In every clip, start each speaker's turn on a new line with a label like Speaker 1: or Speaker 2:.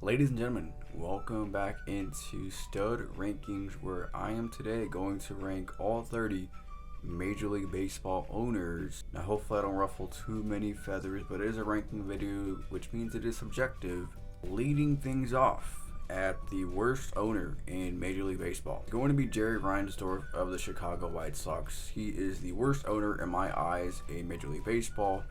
Speaker 1: Ladies and gentlemen, welcome back into Stud Rankings, where I am today going to rank all 30 Major League Baseball owners. Now hopefully I don't ruffle too many feathers, but it is a ranking video, which means it is subjective. Leading things off at the worst owner in Major League Baseball, it's going to be Jerry Reinsdorf of the Chicago White Sox. He is the worst owner in my eyes in Major League Baseball.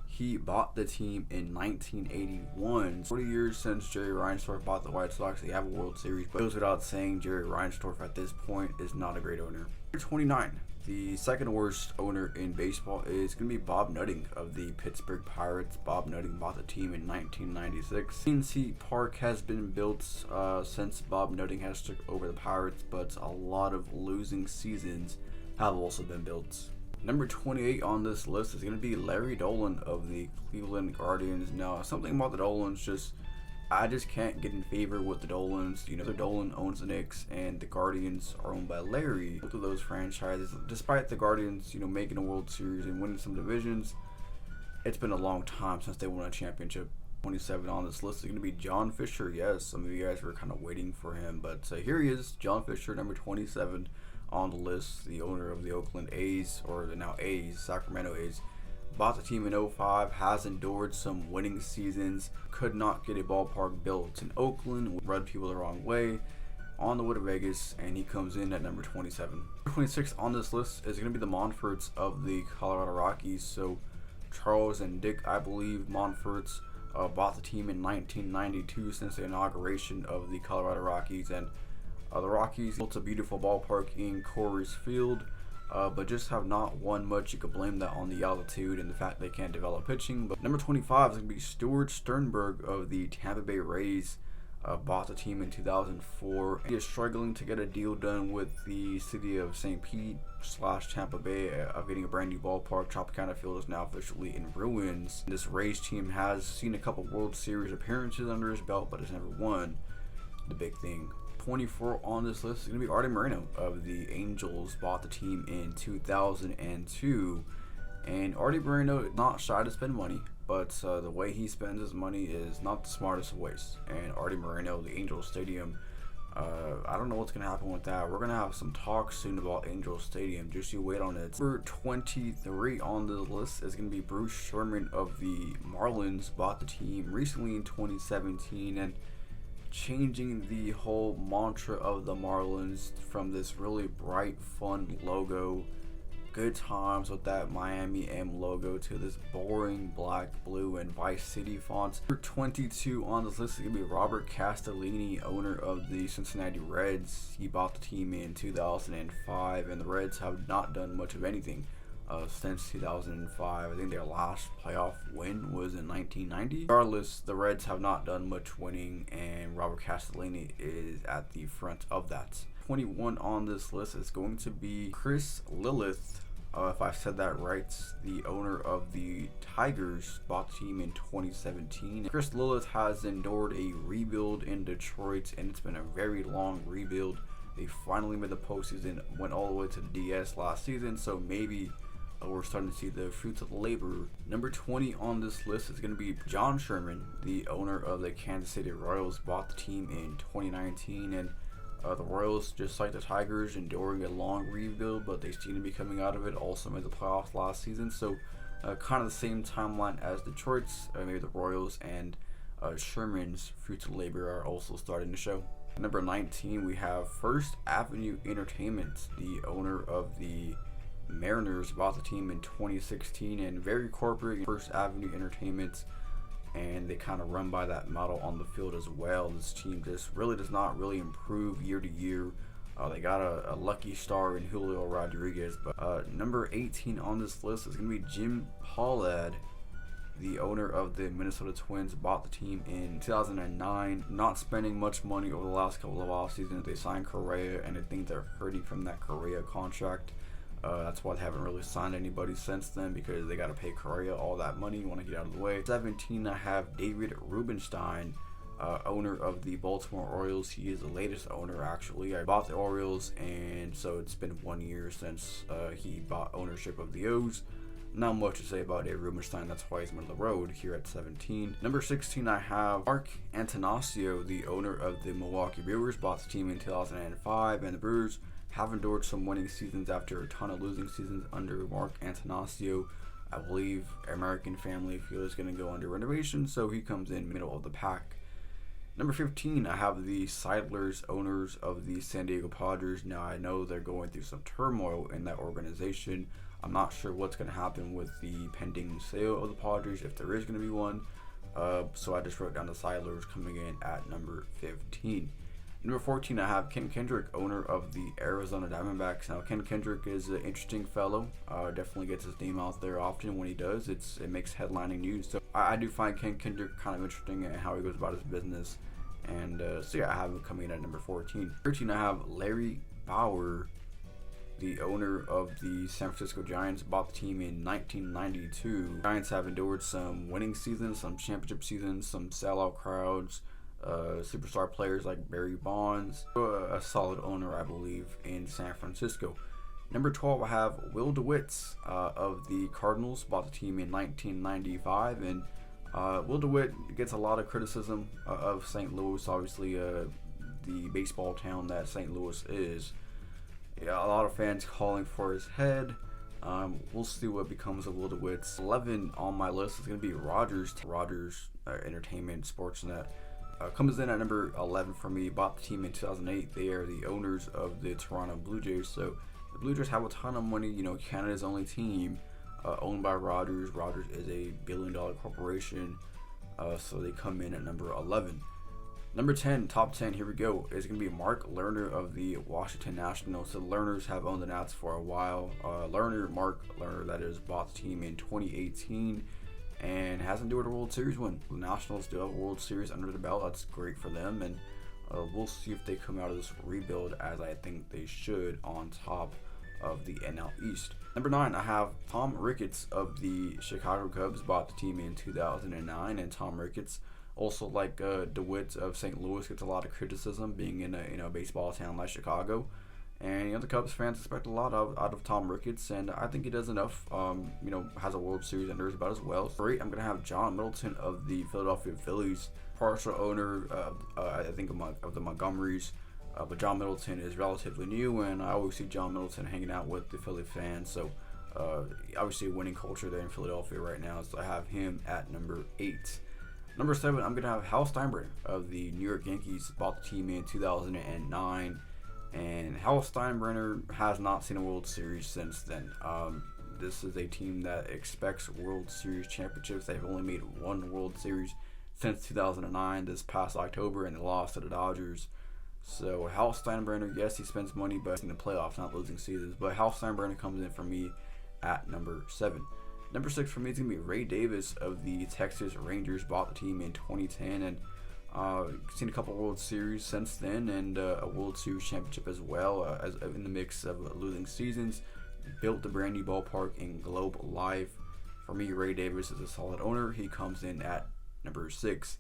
Speaker 1: He bought the team in 1981. 40 years since Jerry Reinsdorf bought the White Sox. They have a World Series, but it goes without saying Jerry Reinsdorf at this point is not a great owner. 29. The second worst owner in baseball is going to be Bob Nutting of the Pittsburgh Pirates. Bob Nutting bought the team in 1996. PNC Park has been built since Bob Nutting has took over the Pirates, but a lot of losing seasons have also been built. Number 28 on this list is going to be Larry Dolan of the Cleveland Guardians. Now, something about the Dolans, I just can't get in favor with the Dolans. You know, the Dolan owns the Knicks, and the Guardians are owned by Larry. Both of those franchises, despite the Guardians, making a World Series and winning some divisions, it's been a long time since they won a championship. 27 on this list is going to be John Fisher. Yes, some of you guys were kind of waiting for him, but here he is, John Fisher, number 27 on the list. The owner of the Oakland A's, or the now A's, Sacramento A's, bought the team in 05, has endured some winning seasons, could not get a ballpark built in Oakland, rubbed people the wrong way on the way to Vegas, and he comes in at number 27. 26 on this list is going to be the Monforts of the Colorado Rockies. So Charles and Dick, I believe, Monforts bought the team in 1992 since the inauguration of the Colorado Rockies, and the Rockies built a beautiful ballpark in Coors Field, but just have not won much. You could blame that on the altitude and the fact they can't develop pitching. But number 25 is going to be Stuart Sternberg of the Tampa Bay Rays. Bought the team in 2004. He is struggling to get a deal done with the city of St. Pete / Tampa Bay of getting a brand new ballpark. Tropicana Field is now officially in ruins. This Rays team has seen a couple World Series appearances under his belt, but has never won the big thing. 24 on this list is going to be Artie Moreno of the Angels. Bought the team in 2002, and Artie Moreno not shy to spend money, but the way he spends his money is not the smartest of ways. And Artie Moreno, the Angels Stadium, I don't know what's going to happen with that. We're going to have some talk soon about Angels Stadium. Just you wait on it. Number 23 on the list is going to be Bruce Sherman of the Marlins. Bought the team recently in 2017, and changing the whole mantra of the Marlins from this really bright, fun logo, good times with that Miami M logo, to this boring black, blue, and Vice City fonts. Number 22 on this list is going to be Robert Castellini, owner of the Cincinnati Reds. He bought the team in 2005, and the Reds have not done much of anything since 2005. I think their last playoff win was in 1990. Regardless, the Reds have not done much winning, and Robert Castellini is at the front of that. 21 on this list is going to be Chris Lilith, if I said that right, the owner of the Tigers. Bought the team in 2017. Chris Lilith has endured a rebuild in Detroit, and it's been a very long rebuild. They finally made the postseason, went all the way to the DS last season, so maybe we're starting to see the fruits of the labor. Number 20 on this list is going to be John Sherman, the owner of the Kansas City Royals. Bought the team in 2019, and the Royals, just like the Tigers, enduring a long rebuild, but they seem to be coming out of it. Also made the playoffs last season, so kind of the same timeline as Detroit's. Maybe the Royals and Sherman's fruits of labor are also starting to show. Number 19, we have First Avenue Entertainment, the owner of the Mariners. Bought the team in 2016, and very corporate. First Avenue Entertainment, and they kind of run by that model on the field as well. This team just really does not really improve year to year. They got a lucky star in Julio Rodriguez. But number 18 on this list is going to be Jim Pollard, the owner of the Minnesota Twins. Bought the team in 2009, not spending much money over the last couple of off seasons. They signed Correa, and I think they're hurting from that Correa contract. That's why they haven't really signed anybody since then, because they got to pay Correa all that money. You want to get out of the way. 17, I have David Rubenstein, owner of the Baltimore Orioles. He is the latest owner, actually. I bought the Orioles, and so it's been 1 year since he bought ownership of the O's. not much to say about Dave Rubenstein. That's why he's middle of the road here at 17. Number 16, I have Mark Antanasio, the owner of the Milwaukee Brewers, bought the team in 2005, and the Brewers have endured some winning seasons after a ton of losing seasons under Mark Antanasio. I believe American Family Field is going to go under renovation, so he comes in middle of the pack. Number 15, I have the Seidlers, owners of the San Diego Padres. Now, I know they're going through some turmoil in that organization. I'm not sure what's going to happen with the pending sale of the Padres, if there is going to be one. So I just wrote down the Seidlers coming in at number 15. Number 14, I have Ken Kendrick, owner of the Arizona Diamondbacks. Now, Ken Kendrick is an interesting fellow. Definitely gets his name out there often. When he does, it makes headlining news. So I do find Ken Kendrick kind of interesting and how he goes about his business. And so yeah, I have him coming in at number 14. 13, I have Larry Bauer, the owner of the San Francisco Giants, bought the team in 1992. Giants have endured some winning seasons, some championship seasons, some sellout crowds, superstar players like Barry Bonds. A solid owner, I believe, in San Francisco. Number 12, I have Will DeWitt of the Cardinals, bought the team in 1995, and Will DeWitt gets a lot of criticism of St. Louis, obviously the baseball town that St. Louis is. Yeah, a lot of fans calling for his head. We'll see what becomes of Will DeWitt. 11 on my list is going to be Rogers Entertainment Sportsnet. Comes in at number 11 for me. Bought the team in 2008. They are the owners of the Toronto Blue Jays. So the Blue Jays have a ton of money. You know, Canada's only team owned by Rogers. Rogers is a billion-dollar corporation. So they come in at number 11. Number 10, top 10, here we go, is going to be Mark Lerner of the Washington Nationals. So the Lerners have owned the Nats for a while. Mark Lerner, that is, bought the team in 2018 and hasn't endured a World Series win. The Nationals do have a World Series under the belt. That's great for them, and we'll see if they come out of this rebuild, as I think they should, on top of the NL East. Number 9, I have Tom Ricketts of the Chicago Cubs, bought the team in 2009, and Tom Ricketts, also like DeWitt of St. Louis, gets a lot of criticism being in a baseball town like Chicago. And the Cubs fans expect a lot out of Tom Ricketts, and I think he does enough. Has a World Series under his belt as well. 3, I'm going to have John Middleton of the Philadelphia Phillies, partial owner, I think, of the Montgomerys. But John Middleton is relatively new, and I always see John Middleton hanging out with the Philly fans. So obviously a winning culture there in Philadelphia right now, so I have him at number 8. Number 7, I'm going to have Hal Steinbrenner of the New York Yankees, bought the team in 2009. And Hal Steinbrenner has not seen a World Series since then. This is a team that expects World Series championships. They've only made one World Series since 2009, this past October, and they lost to the Dodgers. So Hal Steinbrenner, yes, he spends money, but in the playoffs, not losing seasons. But Hal Steinbrenner comes in for me at number 7. Number 6 for me is going to be Ray Davis of the Texas Rangers, bought the team in 2010, and seen a couple World Series since then, and a World Series championship as well, as in the mix of losing seasons. Built the brand new ballpark in Globe Life. For me, Ray Davis is a solid owner. He comes in at number 6.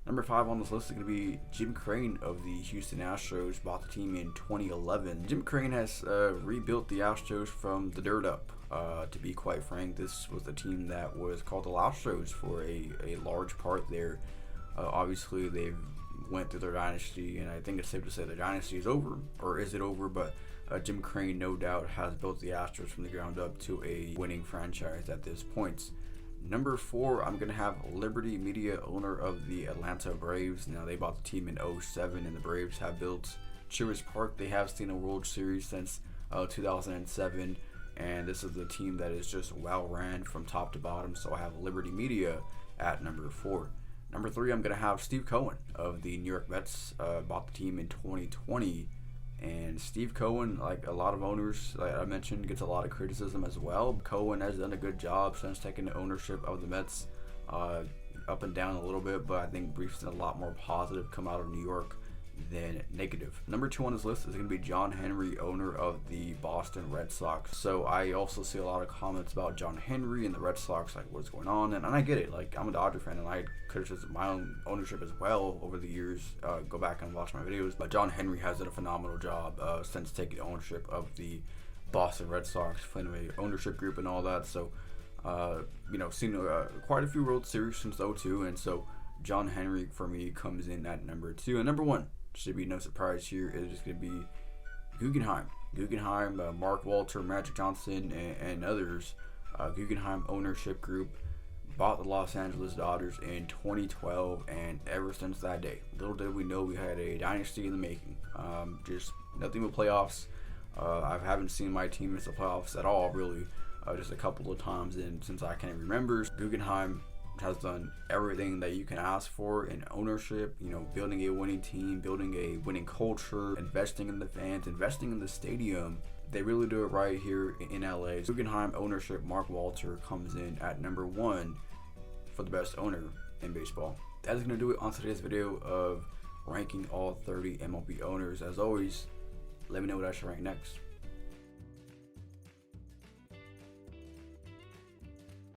Speaker 1: Number 5 on this list is going to be Jim Crane of the Houston Astros, bought the team in 2011. Jim Crane has rebuilt the Astros from the dirt up. To be quite frank, this was the team that was called the Astros for a large part there. Obviously, they've went through their dynasty, and I think it's safe to say the dynasty is over, or is it over? But Jim Crane, no doubt, has built the Astros from the ground up to a winning franchise at this point. Number 4, I'm going to have Liberty Media, owner of the Atlanta Braves. Now, they bought the team in 2007, and the Braves have built Truist Park. They have seen a World Series since 2007, and this is the team that is just well ran from top to bottom, so I have Liberty Media at number 4. Number 3, I'm going to have Steve Cohen of the New York Mets, bought the team in 2020. And Steve Cohen, like a lot of owners, like I mentioned, gets a lot of criticism as well. Cohen has done a good job since taking ownership of the Mets, up and down a little bit, but I think we've seen a lot more positive come out of New York than negative. Number 2 on this list is going to be John Henry, owner of the Boston Red Sox. So I also see a lot of comments about John Henry and the Red Sox, like what's going on, and I get it. Like, I'm a Dodger fan, and I had criticism my own ownership as well over the years. Go back and watch my videos, but John Henry has done a phenomenal job since taking ownership of the Boston Red Sox, Fenway ownership group and all that. So Seen quite a few World Series since '02, and so John Henry for me comes in at number 2. And number 1 should be no surprise here. It is going to be Guggenheim. Mark Walter, Magic Johnson, and others. Guggenheim ownership group bought the Los Angeles Dodgers in 2012, and ever since that day, little did we know we had a dynasty in the making. Just nothing but playoffs. I haven't seen my team miss the playoffs at all, really. Just a couple of times since I can remember. Guggenheim has done everything that you can ask for in ownership, building a winning team, building a winning culture, investing in the fans, investing in the stadium. They really do it right here in LA. Guggenheim ownership, Mark Walter, comes in at number 1 for the best owner in baseball. That is going to do it on today's video of ranking all 30 MLB owners. As always, let me know what I should rank next.